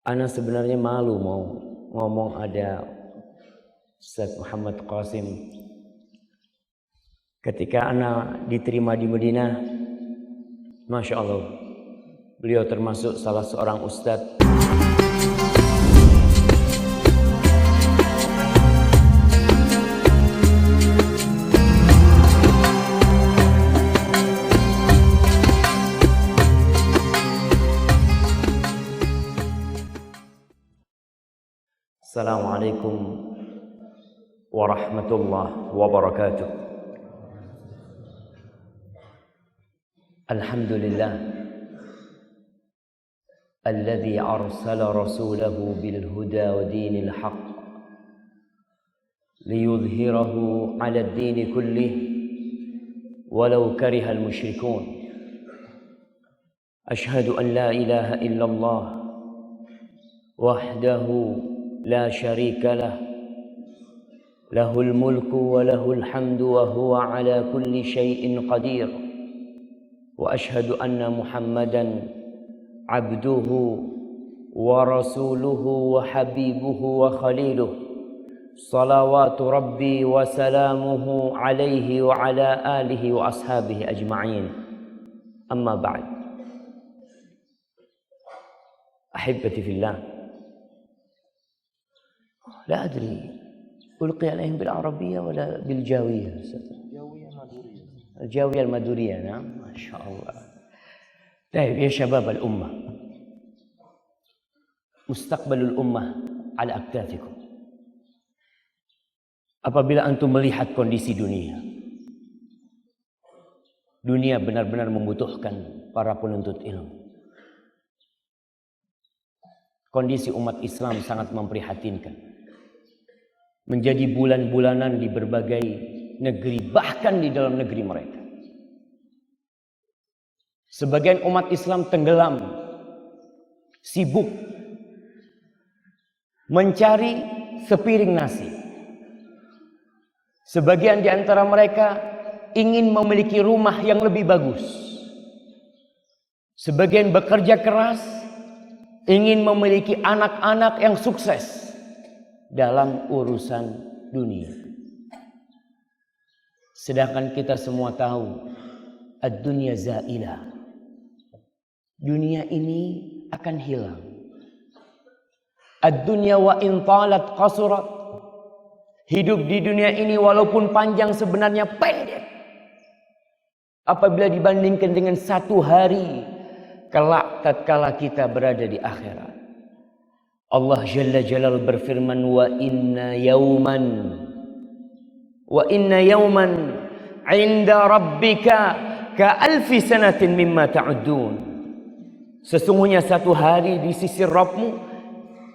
Ana sebenarnya malu mau ngomong ada Ustaz Muhammad Qasim. Ketika ana diterima di Madinah, Masya Allah, beliau termasuk salah seorang ustadz. Assalamualaikum warahmatullahi wabarakatuh. Alhamdulillah alladzi arsala rasulahu bil huda wa dinil haqq liyudhhirahu 'ala ad-din kullih walau karihal musyrikun. Ashhadu an la ilaha illallah wahdahu لا شريك له له الملك وله الحمد وهو على كل شيء قدير وأشهد أن محمدا عبده ورسوله وحبيبه وخليله صلوات ربي وسلامه عليه وعلى آله وأصحابه أجمعين أما بعد أحبتي في الله لا أدري ألقي عليهم بالعربية ولا بالجاوية؟ الجاوية المدورية. نعم ما شاء الله. طيب يا شباب الأمة، مستقبل الأمة على أكتافكم. Apabila antum melihat kondisi dunia benar-benar membutuhkan para penuntut ilmu. Kondisi umat Islam sangat memprihatinkan. Menjadi bulan-bulanan di berbagai negeri, bahkan di dalam negeri mereka. Sebagian umat Islam tenggelam, sibuk mencari sepiring nasi. Sebagian di antara mereka ingin memiliki rumah yang lebih bagus. Sebagian bekerja keras, ingin memiliki anak-anak yang sukses dalam urusan dunia. Sedangkan kita semua tahu ad-dunya zailah. Dunia ini akan hilang. Ad-dunya wa in talat qasurat. Hidup di dunia ini walaupun panjang sebenarnya pendek apabila dibandingkan dengan satu hari kelak tatkala kita berada di akhirat. Allah Jalla Jalal berfirman, wa inna yawman 'inda rabbika ka alfi sanatin mimma ta'uddun. Sesungguhnya satu hari di sisi Rabbmu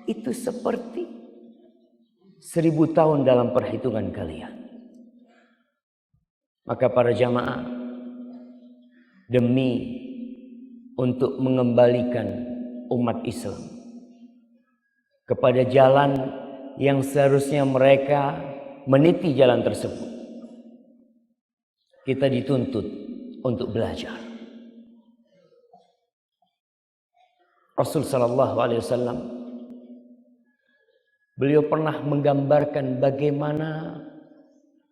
itu seperti 1000 tahun dalam perhitungan kalian. Maka para jamaah, demi untuk mengembalikan umat Islam kepada jalan yang seharusnya mereka meniti jalan tersebut, kita dituntut untuk belajar. Rasul sallallahu alaihi wasallam beliau pernah menggambarkan bagaimana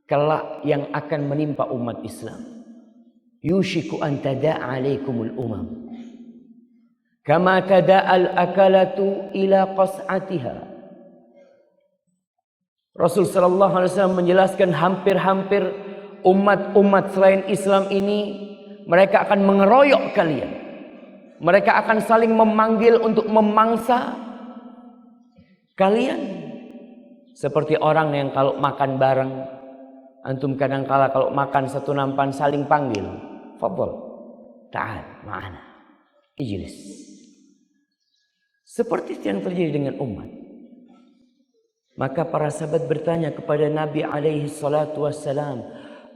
kelak yang akan menimpa umat Islam. Yushiku an tada'a alaikumul umam kama tada'al akalatu ila qas'atiha. Rasul sallallahu alaihi wasallam menjelaskan hampir-hampir umat-umat selain Islam ini mereka akan mengeroyok kalian. Mereka akan saling memanggil untuk memangsa kalian. Seperti orang yang kalau makan bareng, antum kadang-kala kalau makan satu nampan saling panggil. Fadhal, ta'al ma'ana, ijlis. Seperti yang terjadi dengan umat. Maka para sahabat bertanya kepada Nabi alaihi salatu wassalam,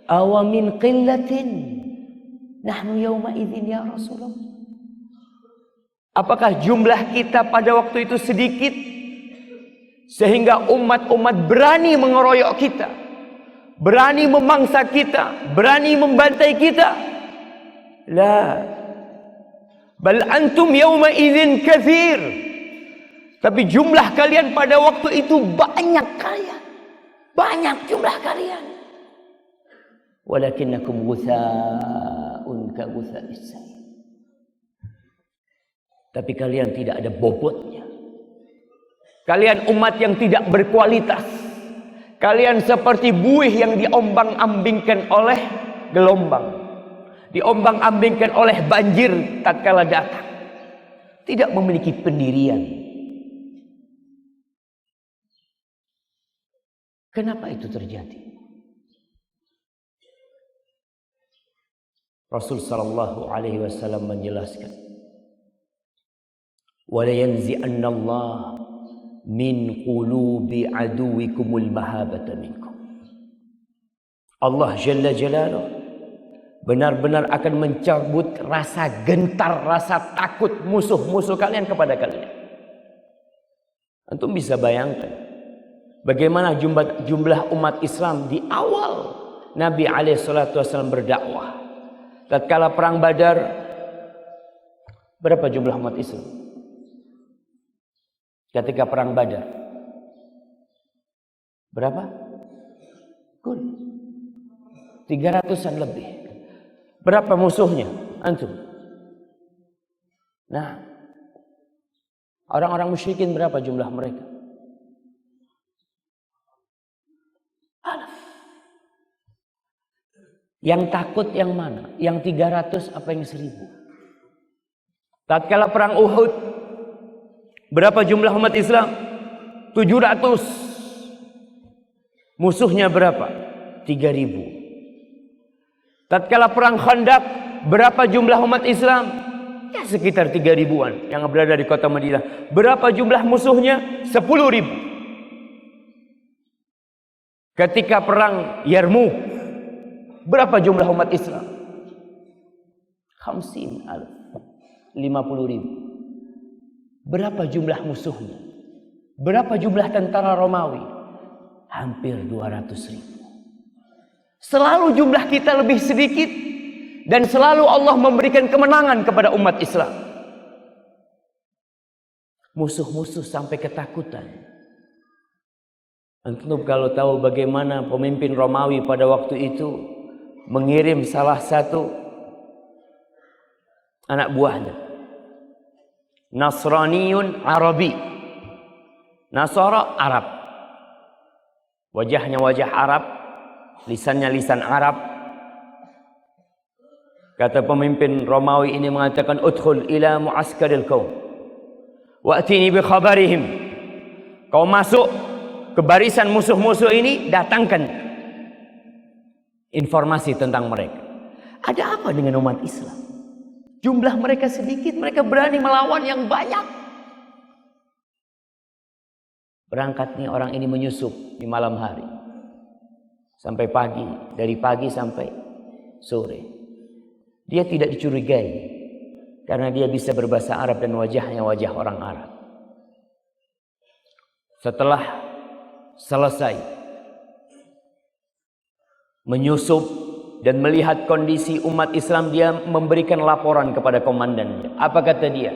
awa min qillatin nahnu yawma idzin ya Rasulullah. Apakah jumlah kita pada waktu itu sedikit sehingga umat-umat berani mengeroyok kita, berani memangsa kita, berani membantai kita? La, bal antum yawma idzin katsir. Tapi jumlah kalian pada waktu itu banyak kalian. Banyak jumlah kalian. Walakinnakum ghutha'un ka ghutha'is sayl. Tapi kalian tidak ada bobotnya. Kalian umat yang tidak berkualitas. Kalian seperti buih yang diombang-ambingkan oleh gelombang. Diombang-ambingkan oleh banjir tatkala datang. Tidak memiliki pendirian. Kenapa itu terjadi? Rasul sallallahu alaihi wasallam menjelaskan, "Wa la yanzi'anna Allah min qulubi aduwikumul mahabata minkum." Allah Jalla Jalaluh benar-benar akan mencabut rasa gentar, rasa takut musuh-musuh kalian kepada kalian. Antum bisa bayangkan bagaimana jumlah umat Islam di awal Nabi SAW berdakwah. Tatkala perang Badar, berapa jumlah umat Islam? Ketika perang Badar, berapa? 300-an lebih. Berapa musuhnya? Antum. Nah, orang-orang musyrikin berapa jumlah mereka? Yang takut yang mana? Yang 300 apa yang 1000? Tatkala perang Uhud, berapa jumlah umat Islam? 700. Musuhnya berapa? 3000. Tatkala perang Khandaq, berapa jumlah umat Islam? Ya sekitar 3000-an yang berada di kota Madinah. Berapa jumlah musuhnya? 10.000. Ketika perang Yarmuk, berapa jumlah umat Islam? 50.000. Berapa jumlah musuhnya? Berapa jumlah tentara Romawi? Hampir 200.000. Selalu jumlah kita lebih sedikit dan selalu Allah memberikan kemenangan kepada umat Islam. Musuh-musuh sampai ketakutan. Antum kalau tahu bagaimana pemimpin Romawi pada waktu itu mengirim salah satu anak buahnya, Nasraniyun Arabi, Nasara Arab, wajahnya wajah Arab, lisannya lisan Arab. Kata pemimpin Romawi ini mengatakan, "Udkhul ila mu'askaril qaum wa'tini bi khabarihim." Kau masuk ke barisan musuh-musuh ini, datangkan informasi tentang mereka. Ada apa dengan umat Islam? Jumlah mereka sedikit, mereka berani melawan yang banyak. Berangkat nih orang ini menyusup di malam hari sampai pagi, dari pagi sampai sore. Dia tidak dicurigai karena dia bisa berbahasa Arab dan wajahnya wajah orang Arab. Setelah selesai menyusup dan melihat kondisi umat Islam, dia memberikan laporan kepada komandannya. Apa kata dia?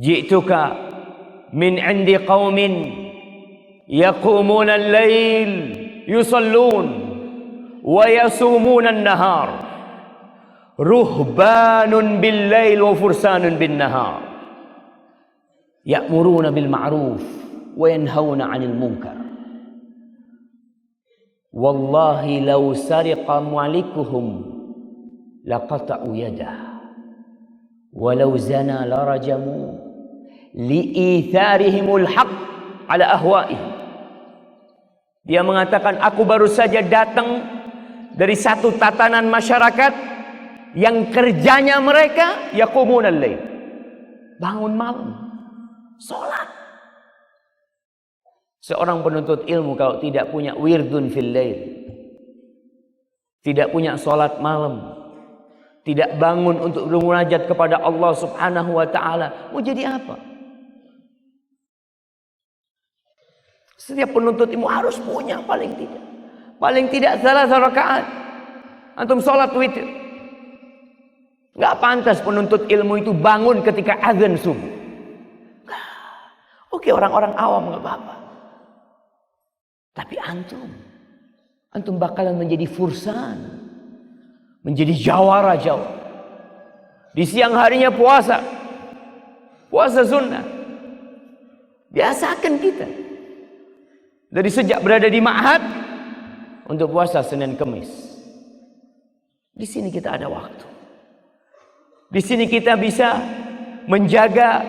"Ji'tuka min 'indi qaumin yaqumuna al-lail yusallun wa yasumuna an-nahar, ruhbanun bil-lail wa fursanun bin-nahar, ya'muruna bil ma'ruf wa yanhauna 'anil munkar. Wallahi law sariqa malikuhum laqata'u yadah walau zana larajamu liitharihimul haq ala ahwa'ihim." Dia mengatakan, aku baru saja datang dari satu tatanan masyarakat yang kerjanya mereka yaqumunal lail, bangun malam, salat. Seorang penuntut ilmu kalau tidak punya wirdun fil lail, tidak punya salat malam, tidak bangun untuk bermunajat kepada Allah Subhanahu wa taala, mau jadi apa? Setiap penuntut ilmu harus punya paling tidak salah rakaat. Antum salat witir. Enggak pantas penuntut ilmu itu bangun ketika azan subuh. Oh Oke, orang-orang awam nggak apa-apa. Tapi antum bakalan menjadi fursan, menjadi jawara. Di siang harinya puasa sunnah. Biasakan kita. Dari sejak berada di ma'had untuk puasa Senin Kemis. Di sini kita ada waktu. Di sini kita bisa menjaga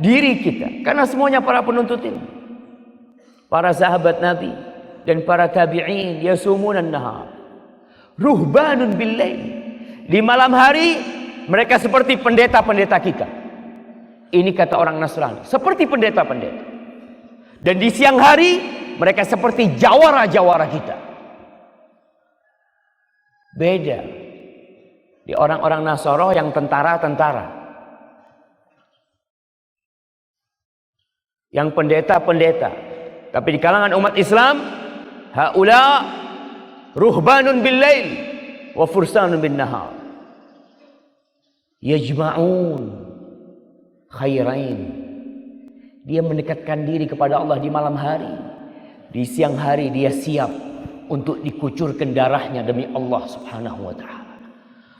diri kita. Karena semuanya para penuntut ilmu. Para sahabat Nabi dan para tabi'in yasumunan nahar. Ruhbanun billail. Di malam hari mereka seperti pendeta-pendeta kita. Ini kata orang Nasrani, seperti pendeta-pendeta. Dan di siang hari mereka seperti jawara-jawara kita. Beda. Di orang-orang Nasoro yang tentara-tentara. Yang pendeta-pendeta. Tapi di kalangan umat Islam, haula ruhbanun billail wa fursanun bin nahar. Yajma'un khairain. Dia mendekatkan diri kepada Allah di malam hari. Di siang hari dia siap untuk dikucurkan darahnya demi Allah Subhanahu wa ta'ala.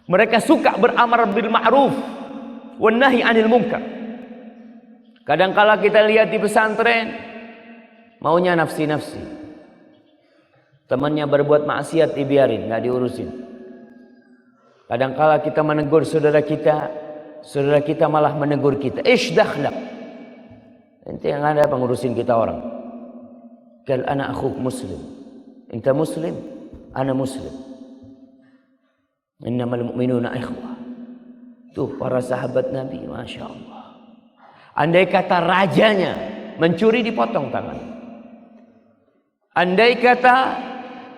Mereka suka beramar bil ma'ruf wan nahi 'anil munkar. Kadangkala kita lihat di pesantren maunya nafsi-nafsi. Temannya berbuat maksiat dibiarin, enggak diurusin. Kadangkala kita menegur saudara kita malah menegur kita. Ish dakhlak. Ente yang ada pengurusin kita orang. Kal ana akhuk muslim. Enta muslim, ana muslim. Innamal mu'minuna ikhwah. Tuh para sahabat Nabi, Masya Allah. Andai kata rajanya mencuri, dipotong tangan. Andai kata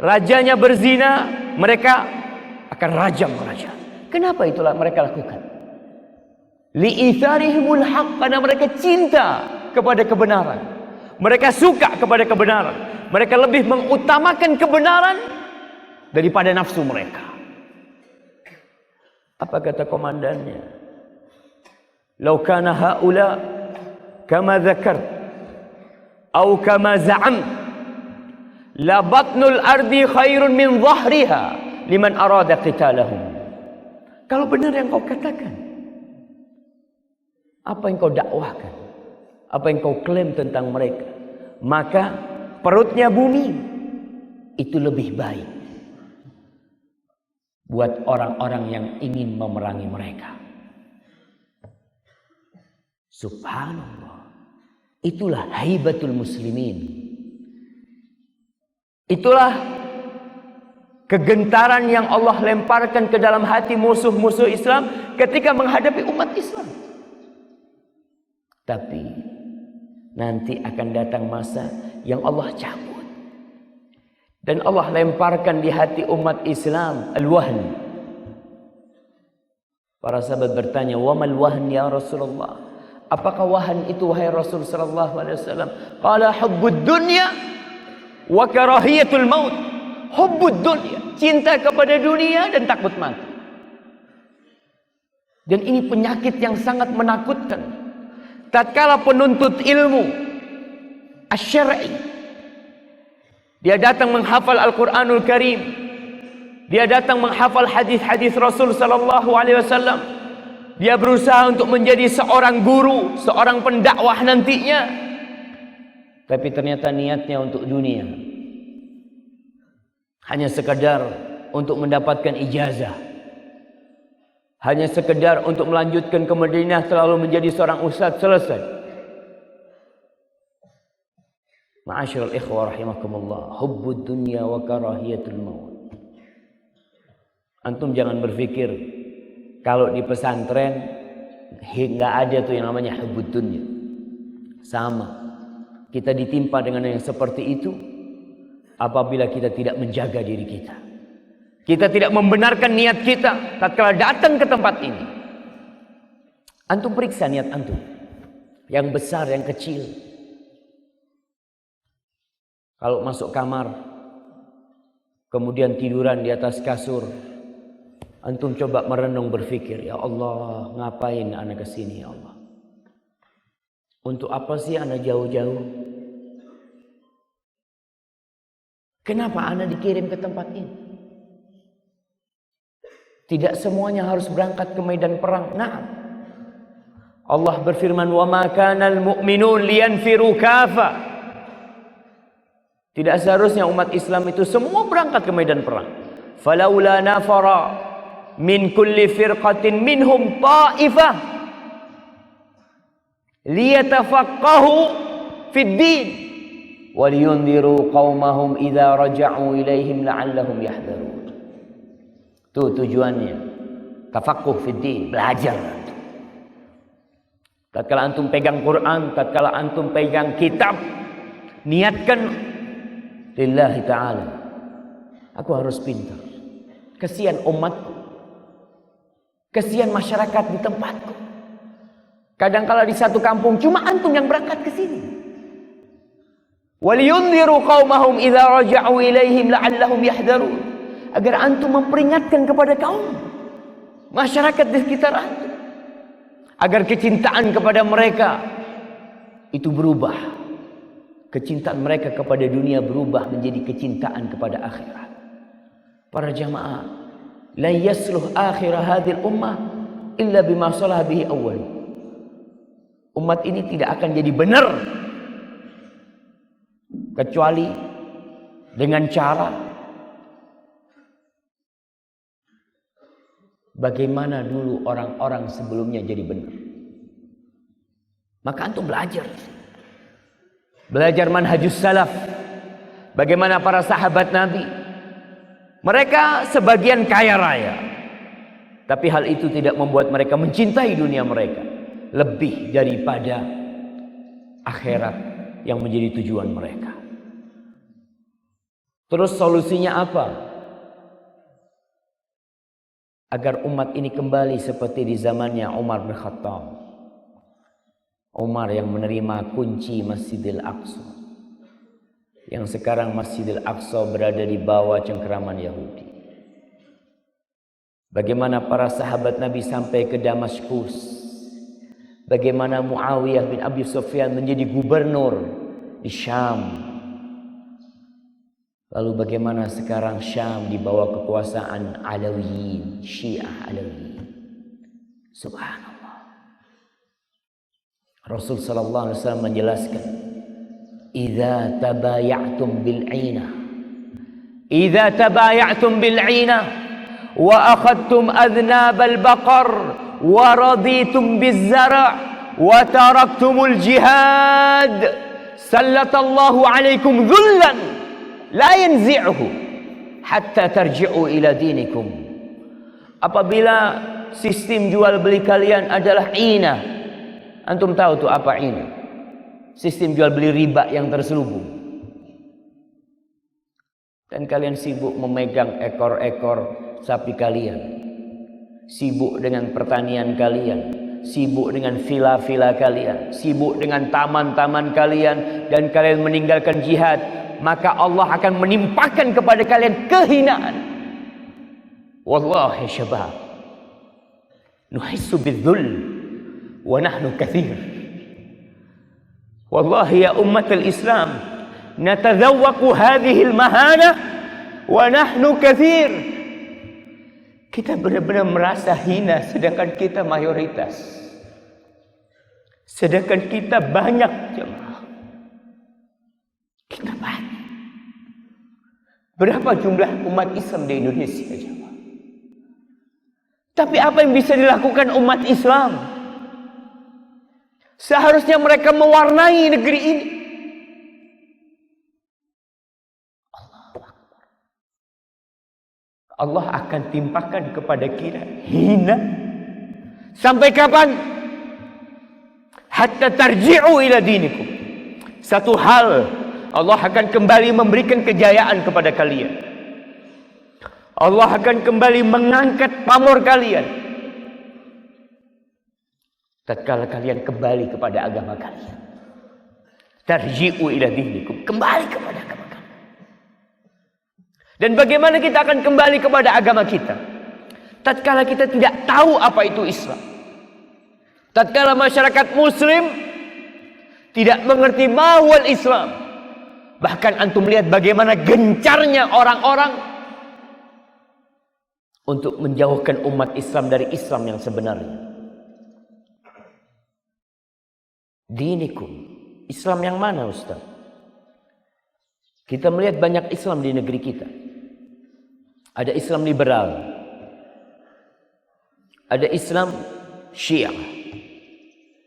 rajanya berzina, mereka akan rajam raja. Kenapa itulah mereka lakukan? Li'itharihimul haq, karena mereka cinta kepada kebenaran. Mereka suka kepada kebenaran. Mereka lebih mengutamakan kebenaran daripada nafsu mereka. Apa kata komandannya? Lau kana haula kama dzakart atau kama za'am la batnul ardi khairun min dhahriha liman arada qitalahum. Kalau benar yang kau katakan, apa yang kau dakwahkan, apa yang kau klaim tentang mereka, maka perutnya bumi itu lebih baik buat orang-orang yang ingin memerangi mereka. Subhanallah. Itulah haibatul muslimin. Itulah kegentaran yang Allah lemparkan ke dalam hati musuh-musuh Islam ketika menghadapi umat Islam. Tapi nanti akan datang masa yang Allah cabut. Dan Allah lemparkan di hati umat Islam al-wahn. Para sahabat bertanya, "Wa mal wahn ya Rasulullah?" Apakah wahan itu wahai Rasul sallallahu alaihi wasallam? Qala hubbud dunya wa karahiyatul maut. Hubbud dunya, cinta kepada dunia dan takut mati. Dan ini penyakit yang sangat menakutkan. Tatkala penuntut ilmu asy-syar'i dia datang menghafal Al-Quranul Karim, dia datang menghafal hadis-hadis Rasul sallallahu alaihi wasallam, dia berusaha untuk menjadi seorang guru, seorang pendakwah nantinya, tapi ternyata niatnya untuk dunia, hanya sekedar untuk mendapatkan ijazah, hanya sekedar untuk melanjutkan ke Madinah selalu menjadi seorang ustaz, selesai. Ma'asyiral ikhwah rahimakumullah, hubbud dunya wa karahiyatul maut. Antum jangan berpikir kalau di pesantren enggak ada tuh yang namanya hubbud dunya. Sama. Kita ditimpa dengan yang seperti itu apabila kita tidak menjaga diri kita. Kita tidak membenarkan niat kita tatkala datang ke tempat ini. Antum periksa niat antum. Yang besar, yang kecil. Kalau masuk kamar, kemudian tiduran di atas kasur, antum coba merenung berpikir, ya Allah, ngapain anak kesini ya Allah? Untuk apa sih Anda jauh-jauh? Kenapa Anda dikirim ke tempat ini? Tidak semuanya harus berangkat ke medan perang. Nah, Allah berfirman, "Wa ma kanal mu'minun liyanfiru kafa." Tidak seharusnya umat Islam itu semua berangkat ke medan perang. Falaula nafara min kulli firqatin minhum ta'ifah liyatafaqahu fid din wa liyunziru qaumahum idza raja'u ilaihim la'allahum yahdharun. Itu tujuannya. Tafaqquh fid din, belajar. Tatkala antum pegang Quran, tatkala antum pegang kitab, niatkan lillahi ta'ala. Aku harus pintar. Kesian umatku. Kesian masyarakat di tempatku. Kadangkala di satu kampung cuma antum yang berangkat ke sini. Waliyunziru qaumahum idza raja'u ilaihim la'allahum yahdharun. Agar antum memperingatkan kepada kaum masyarakat di sekitar antum, agar kecintaan kepada mereka itu berubah. Kecintaan mereka kepada dunia berubah menjadi kecintaan kepada akhirat. Para jamaah, la yasluh akhir hadhil ummah illa bima salah bihi awwal. Umat ini tidak akan jadi benar kecuali dengan cara bagaimana dulu orang-orang sebelumnya jadi benar. Maka antum belajar. Belajar manhajus salaf. Bagaimana para sahabat Nabi. Mereka sebagian kaya raya. Tapi hal itu tidak membuat mereka mencintai dunia mereka lebih daripada akhirat yang menjadi tujuan mereka. Terus solusinya apa? Agar umat ini kembali seperti di zamannya Umar bin Khattab. Umar yang menerima kunci Masjidil Aqsa. Yang sekarang Masjidil Aqsa berada di bawah cengkeraman Yahudi. Bagaimana para sahabat Nabi sampai ke Damaskus. Bagaimana Muawiyah bin Abi Sufyan menjadi gubernur di Syam. Lalu bagaimana sekarang Syam di bawah kekuasaan Alawiyin, Syiah Alawiyin. Subhanallah. Rasul sallallahu alaihi wasallam menjelaskan, "Idza tabaya'tum bil 'inah, idza tabaya'tum bil 'inah wa akhadtum adnab al baqar wa raditum biz zara' wa taraktumul jihad sallatallahu alaikum dhullan la yanzi'uhu hatta tarji'u ila dinikum." Apabila sistem jual beli kalian adalah inah, antum tahu tuh apa inah? Sistem jual beli riba yang terselubung. Dan kalian sibuk memegang ekor-ekor sapi kalian, sibuk dengan pertanian kalian, sibuk dengan villa-villa kalian, sibuk dengan taman-taman kalian, dan kalian meninggalkan jihad, maka Allah akan menimpakan kepada kalian kehinaan. Wallahi syabab, nuhissu bidzul wa nahnu katsir. Wallahi ya ummatul Islam, natadzawwaqu hadhihi al-mahana wa nahnu katsir. Kita benar-benar merasa hina sedangkan kita mayoritas. Sedangkan kita banyak jemaah. Kita banyak. Berapa jumlah umat Islam di Indonesia jemaah? Tapi apa yang bisa dilakukan umat Islam? Seharusnya mereka mewarnai negeri ini. Allah akan timpakan kepada kita hina. Sampai kapan? Hatta tarji'u ila dinikum. Satu hal, Allah akan kembali memberikan kejayaan kepada kalian. Allah akan kembali mengangkat pamor kalian. Tatkala kalian kembali kepada agama kalian. Tarji'u ila dinikum. Kembali kepada agama kalian. Dan bagaimana kita akan kembali kepada agama kita? Tatkala kita tidak tahu apa itu Islam. Tatkala masyarakat muslim tidak mengerti mahwal Islam. Bahkan antum lihat bagaimana gencarnya orang-orang untuk menjauhkan umat Islam dari Islam yang sebenarnya. Dinikum, Islam yang mana Ustaz? Kita melihat banyak Islam di negeri kita. Ada Islam liberal, ada Islam Syiah,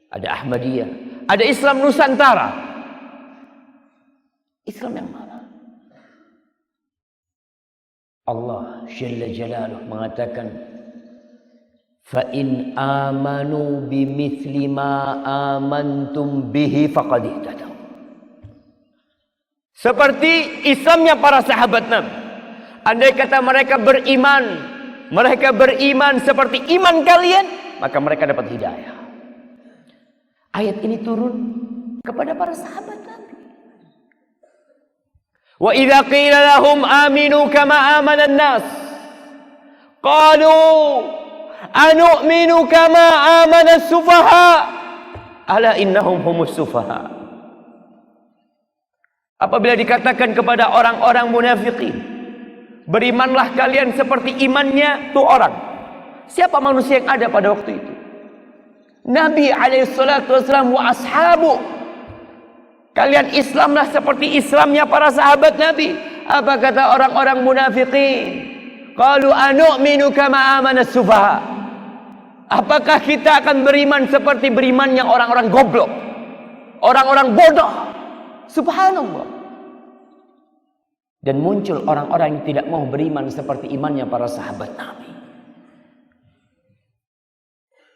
ada Ahmadiyah, ada Islam Nusantara. Islam yang mana? Allah Jalla Jalaluh mengatakan, fa in amanu bimithli ma amantum bihi faqad ihtadaw. Seperti Islamnya para sahabat Nabi. Andai kata mereka beriman seperti iman kalian, maka mereka dapat hidayah. Ayat ini turun kepada para sahabat Nabi. Wa idza qila lahum aminu kama amana an-nas qalu anu'minu kama amana as-sufaha ala innahum humus sufaha. Apabila dikatakan kepada orang-orang munafikin, berimanlah kalian seperti imannya tuh orang. Siapa manusia yang ada pada waktu itu? Nabi alaihissalam wa ashabu. Kalian Islamlah seperti Islamnya para sahabat Nabi. Apa kata orang-orang munafikin? Qalu anu'minu kama amana as-sufaha. Apakah kita akan beriman seperti berimannya orang-orang goblok, orang-orang bodoh? Subhanallah. Dan muncul orang-orang yang tidak mau beriman seperti imannya para sahabat Nabi.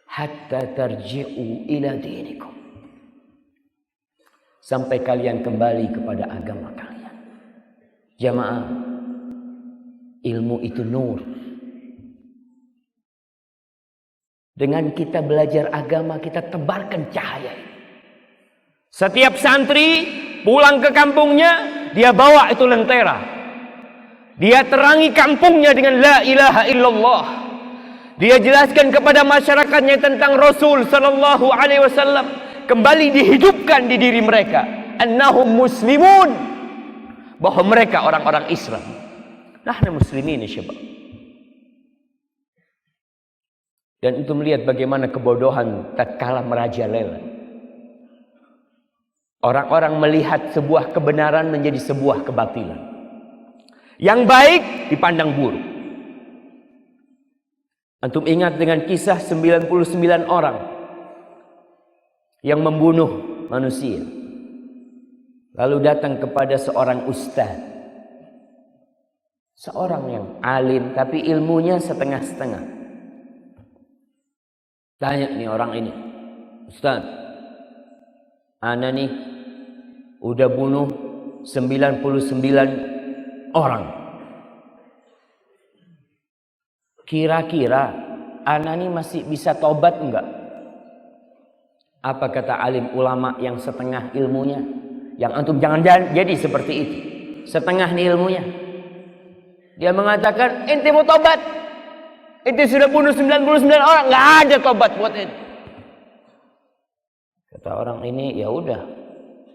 Hatta tarji'u ila dinikum. Sampai kalian kembali kepada agama kalian. Jamaah, ilmu itu nur. Dengan kita belajar agama, kita tebarkan cahaya ini. Setiap santri pulang ke kampungnya, dia bawa itu lentera. Dia terangi kampungnya dengan la ilaha illallah. Dia jelaskan kepada masyarakatnya tentang Rasul sallallahu alaihi wasallam. Kembali dihidupkan di diri mereka, annahum muslimun, bahwa mereka orang-orang Islam. Nahnu muslimin syabab. Dan itu melihat bagaimana kebodohan tatkala merajalela. Orang-orang melihat sebuah kebenaran menjadi sebuah kebatilan. Yang baik dipandang buruk. Antum ingat dengan kisah 99 orang yang membunuh manusia. Lalu datang kepada seorang ustaz. Seorang yang alim tapi ilmunya setengah-setengah. Tanya nih orang ini, Ustaz, ana nih udah bunuh 99 orang. Kira-kira ana nih masih bisa tobat enggak? Apa kata alim ulama yang setengah ilmunya? Yang antum jangan jadi seperti itu. Setengah nih ilmunya. Dia mengatakan, ente mau tobat? Ente sudah bunuh 99 orang, nggak ada tobat buat ente. Kata orang ini, ya udah,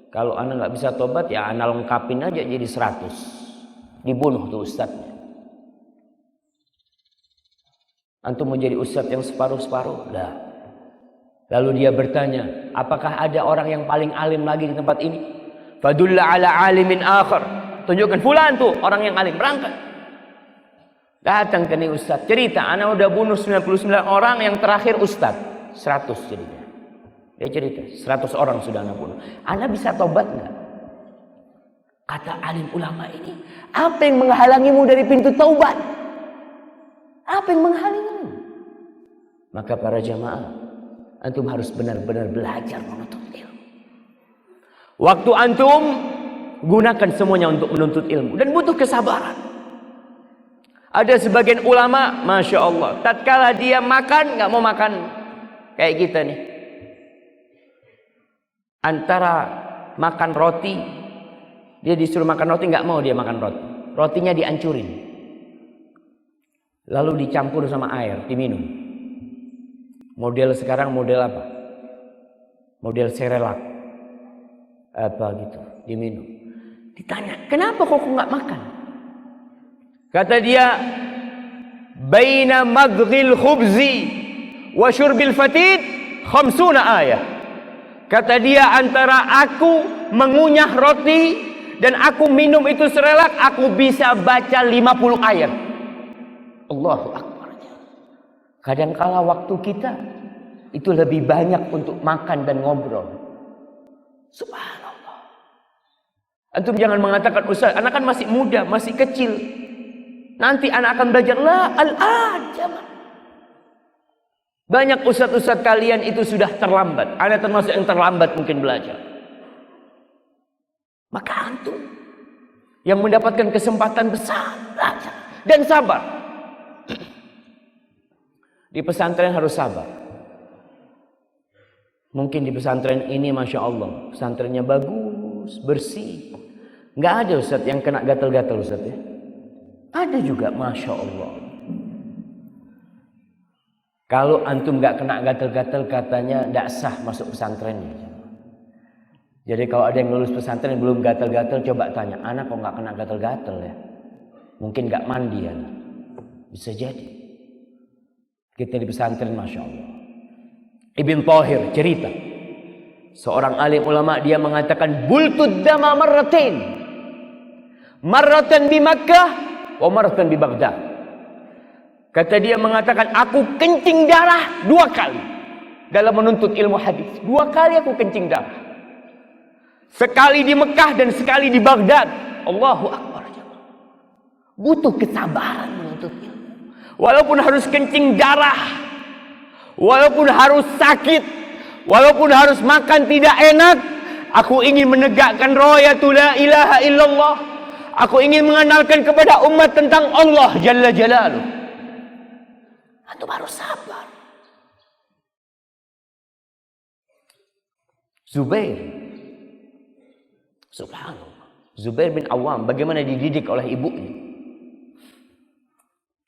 kalau ana nggak bisa tobat, ya ana lengkapin aja jadi 100. Dibunuh tuh ustadznya. Antum mau jadi ustadz yang separuh-separuh? Dah. Lalu dia bertanya, apakah ada orang yang paling alim lagi di tempat ini? Fadulla ala alimin akhar. Tunjukkan fulan tuh orang yang alim, berangkat. Datang ke nih ustaz, cerita, ana udah bunuh 99 orang, yang terakhir ustaz 100 jadinya. Dia cerita, 100 orang sudah ana bunuh. Ana bisa tobat enggak? Kata alim ulama ini, apa yang menghalangimu dari pintu taubat? Apa yang menghalangimu? Maka para jamaah, antum harus benar-benar belajar menuntut ilmu. Waktu antum gunakan semuanya untuk menuntut ilmu dan butuh kesabaran. Ada sebagian ulama, masya Allah, tatkala dia makan nggak mau makan kayak kita nih. Antara makan roti, dia disuruh makan roti nggak mau dia makan roti. Rotinya dihancurin, lalu dicampur sama air, diminum. Model sekarang model apa? Model serelak. apa gitu, diminum. Ditanya, kenapa kok nggak makan? Kata dia, baina madghil khubzi wa syurbil fatid 50 ayat. Kata dia, antara aku mengunyah roti dan aku minum itu serelak, aku bisa baca 50 ayat. Allahu Akbar. Kadangkala waktu kita itu lebih banyak untuk makan dan ngobrol. Subhanallah. Antum jangan mengatakan, Ustaz, anak kan masih muda, masih kecil. Nanti anak akan belajar. La al-an, jangan. Banyak ustaz-ustaz kalian itu sudah terlambat. Anak termasuk yang terlambat mungkin belajar. Maka antum yang mendapatkan kesempatan besar, belajar dan sabar. Di pesantren harus sabar. Mungkin di pesantren ini Masya Allah, pesantrennya bagus, bersih. Nggak ada Ustaz yang kena gatal-gatal Ustaz ya. Ada juga Masya Allah. Kalau antum nggak kena gatal-gatal, katanya nggak sah masuk pesantrennya. Jadi kalau ada yang lulus pesantren yang belum gatal-gatal, coba tanya, anak kok nggak kena gatal-gatal ya? Mungkin nggak mandi ya. Bisa jadi. Kita di pesantren Masya Allah. Ibn Thahir cerita, seorang alim ulama, dia mengatakan, bultud dama marratain. Marratan di Makkah wa marratan di Baghdad. Kata dia mengatakan, aku kencing darah 2 kali dalam menuntut ilmu hadis. 2 kali aku kencing darah. Sekali di Mekah dan sekali di Baghdad. Allahu Akbar. Butuh kesabaran menuntut ilmu. Walaupun harus kencing darah, walaupun harus sakit, walaupun harus makan tidak enak, aku ingin menegakkan royatul la ilaha illallah. Aku ingin mengenalkan kepada umat tentang Allah Jalla Jalaluh. Antum harus sabar. Zubair, subhanallah, Zubair bin Awam, bagaimana dididik oleh ibunya.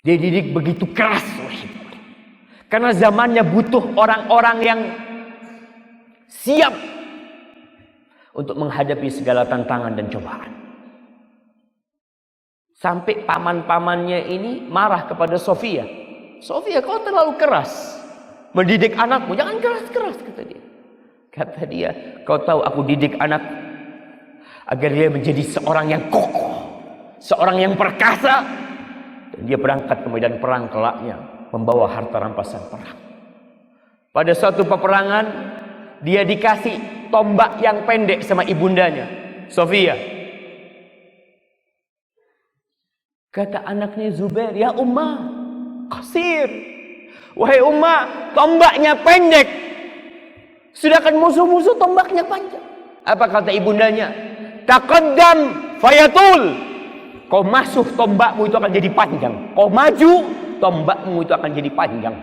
Dia dididik begitu keras oleh ibunya. Karena zamannya butuh orang-orang yang siap untuk menghadapi segala tantangan dan cobaan. Sampai paman-pamannya ini marah kepada Sofia. Sofia, kau terlalu keras mendidik anakmu. Jangan keras-keras, kata dia. Kata dia, kau tahu aku didik anak agar dia menjadi seorang yang kokoh, seorang yang perkasa. Dan dia berangkat ke medan perang kelaknya, membawa harta rampasan perang. Pada suatu peperangan, dia dikasih tombak yang pendek sama ibundanya, Sofia. Kata anaknya Zubair, ya Ummah, qasir. Wahai Ummah, tombaknya pendek. Sedangkan musuh-musuh tombaknya panjang. Apa kata ibundanya? Taqaddam fayatul. Kau masuk, tombakmu itu akan jadi panjang. Kau maju, tombakmu itu akan jadi panjang.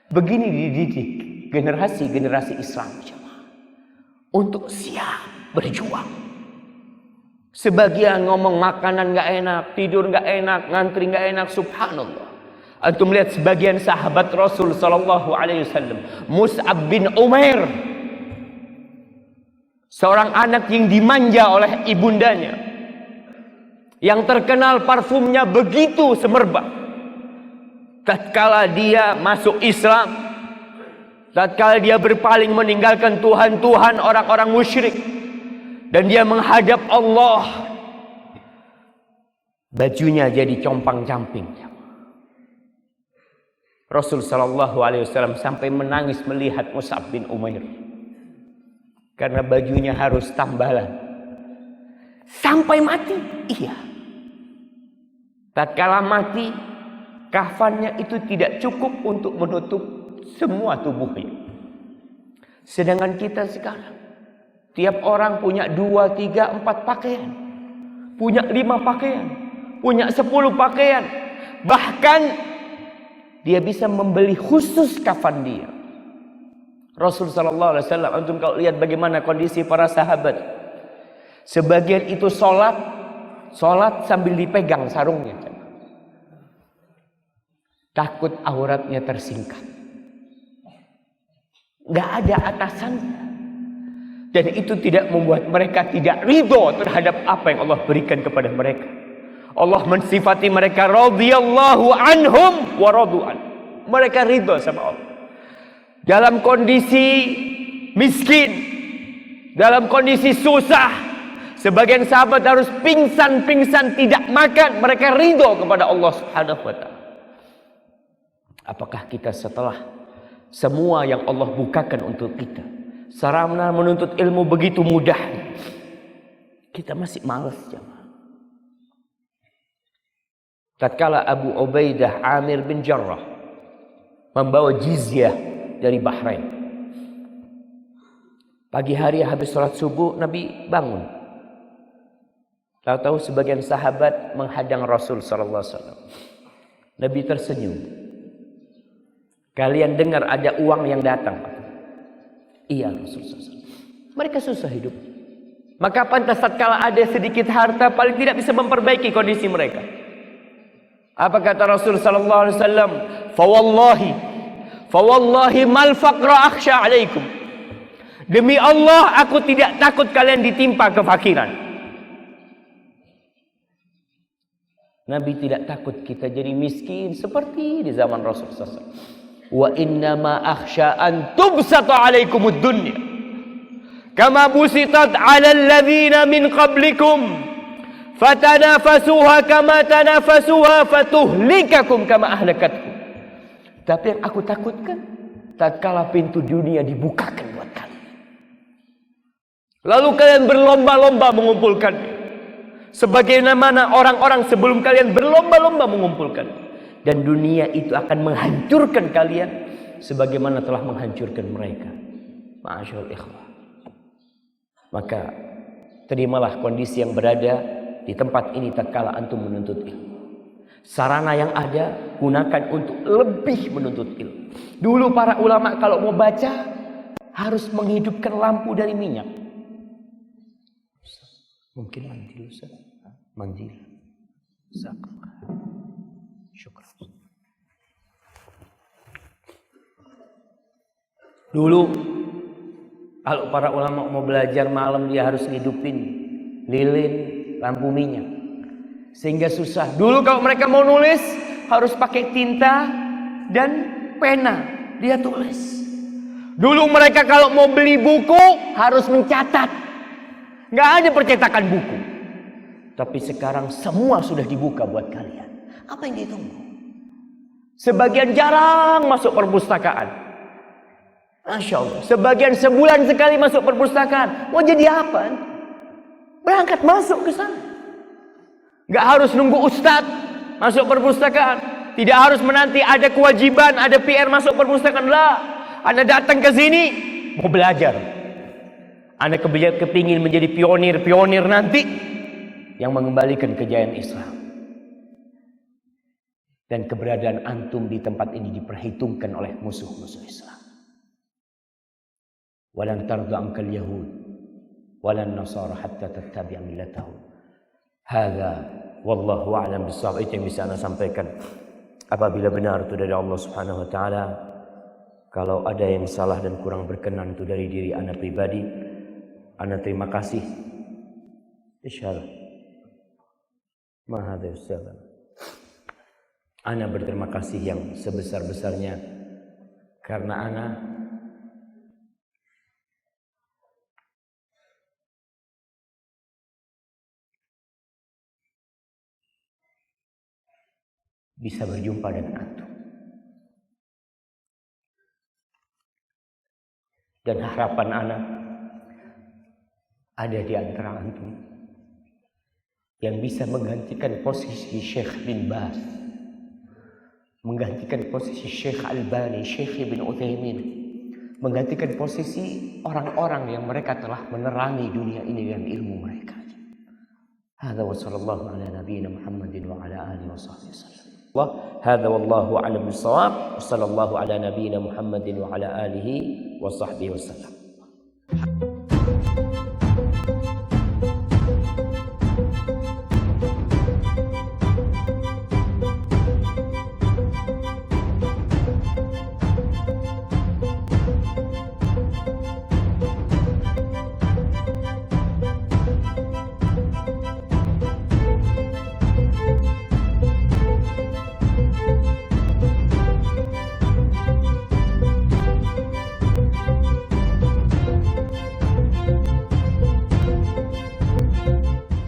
Begini dididik generasi-generasi Islam untuk siap berjuang. Sebagian ngomong makanan gak enak, tidur gak enak, ngantri gak enak, subhanallah. Antum lihat sebagian sahabat Rasul sallallahu alaihi wasallam, Mus'ab bin Umair, seorang anak yang dimanja oleh ibundanya, yang terkenal parfumnya begitu semerbak. Tatkala dia masuk Islam, tatkala dia berpaling meninggalkan Tuhan-Tuhan orang-orang musyrik, dan dia menghadap Allah, bajunya jadi compang-camping. Rasul sallallahu alaihi wasallam sampai menangis melihat Mus'ab bin Umair, karena bajunya harus tambalan sampai mati. Iya, tatkala mati, kafannya itu tidak cukup untuk menutup semua tubuhnya. Sedangkan kita sekarang, tiap orang punya 2, 3, 4 pakaian, punya 5 pakaian, punya 10 pakaian. Bahkan dia bisa membeli khusus kafan dia. Rasul sallallahu alaihi wasallam, antum kalau lihat bagaimana kondisi para sahabat, sebagian itu sholat sambil dipegang sarungnya, takut auratnya tersingkap. Gak ada atasannya. Dan itu tidak membuat mereka tidak ridho terhadap apa yang Allah berikan kepada mereka. Allah mensifati mereka radhiyallahu anhum wa radu'an. Mereka ridho sama Allah. Dalam kondisi miskin, dalam kondisi susah, sebagian sahabat harus pingsan-pingsan tidak makan, mereka ridho kepada Allah Subhanahu wa taala. Apakah kita setelah semua yang Allah bukakan untuk kita, sarana menuntut ilmu begitu mudah, kita masih malas jemaah? Tatkala Abu Ubaidah Amir bin Jarrah membawa jizyah dari Bahrain, pagi hari habis sholat subuh Nabi bangun. Tahu-tahu sebagian sahabat menghadang Rasul sallallahu alaihi wasallam. Nabi tersenyum. Kalian dengar ada uang yang datang? Iya Rasul sallallahu alaihi wasallam. Mereka susah hidup. Maka pantas tatkala ada sedikit harta paling tidak bisa memperbaiki kondisi mereka. Apa kata Rasul sallallahu alaihi wasallam? Fawallahi mal faqra akhsha alaikum. Demi Allah aku tidak takut kalian ditimpa kefakiran. Nabi tidak takut kita jadi miskin seperti di zaman Rasul sallallahu alaihi wasallam. Wa innama akhsha an tubsata alaikumud dunya kama busitat 'alal ladzina min qablikum fatanafasuha kama tanafasuha fatuhlikakum kama ahlakatkum. Tapi yang aku takutkan tatkala pintu dunia dibukakan buat kalian, lalu kalian berlomba-lomba mengumpulkannya, sebagaimana orang-orang sebelum kalian berlomba-lomba mengumpulkan, dan dunia itu akan menghancurkan kalian sebagaimana telah menghancurkan mereka. Ma'asyarul ikhwah. Maka terimalah kondisi yang berada di tempat ini tatkala antum menuntut ilmu. Sarana yang ada gunakan untuk lebih menuntut ilmu. Dulu para ulama kalau mau baca harus menghidupkan lampu dari minyak. Mungkin mandil Ustaz. Mandil. Syukur. Dulu kalau para ulama mau belajar malam dia harus ngidupin lilin, lampu minyak, sehingga susah. Dulu kalau mereka mau nulis harus pakai tinta dan pena, dia tulis. Dulu mereka kalau mau beli buku harus mencatat, nggak ada percetakan buku. Tapi sekarang semua sudah dibuka buat kalian. Apa yang ditunggu? Sebagian jarang masuk perpustakaan. Masya Allah. Sebagian sebulan sekali masuk perpustakaan. Mau jadi apa? Berangkat masuk ke sana. Gak harus nunggu ustadz masuk perpustakaan. Tidak harus menanti ada kewajiban, ada PR masuk perpustakaan. Lah, Anda datang ke sini mau belajar. Anda kepingin menjadi pionir nanti yang mengembalikan kejayaan Islam. Dan keberadaan antum di tempat ini diperhitungkan oleh musuh-musuh Islam. Walan tarda ankal yahud walan nasara hatta tattabi'a millatahum. Hadza wallahu a'lam bissawab. Itu yang bisa Anda sampaikan. Apabila benar itu dari Allah Subhanahu wa taala, kalau ada yang salah dan kurang berkenan itu dari diri Anda pribadi, Anda terima kasih. Insyaallah. Ma hadza salam. Anda berterima kasih yang sebesar-besarnya karena Anda bisa berjumpa dengan antum. Dan harapan anak ada di antara antum yang bisa menggantikan posisi Syekh bin Baz, menggantikan posisi Syekh Albani, Syekh Ibn Utsaimin, menggantikan posisi orang-orang yang mereka telah menerangi dunia ini dengan ilmu mereka. Hadza wa sallallahu ala nabiyyina Muhammadin wa ala alihi wa sahbihi wasallam. Hadza wallahu a'lam bissawab. Wassallallahu ala nabiyyina Muhammadin wa ala alihi wa sahbihi wasallam.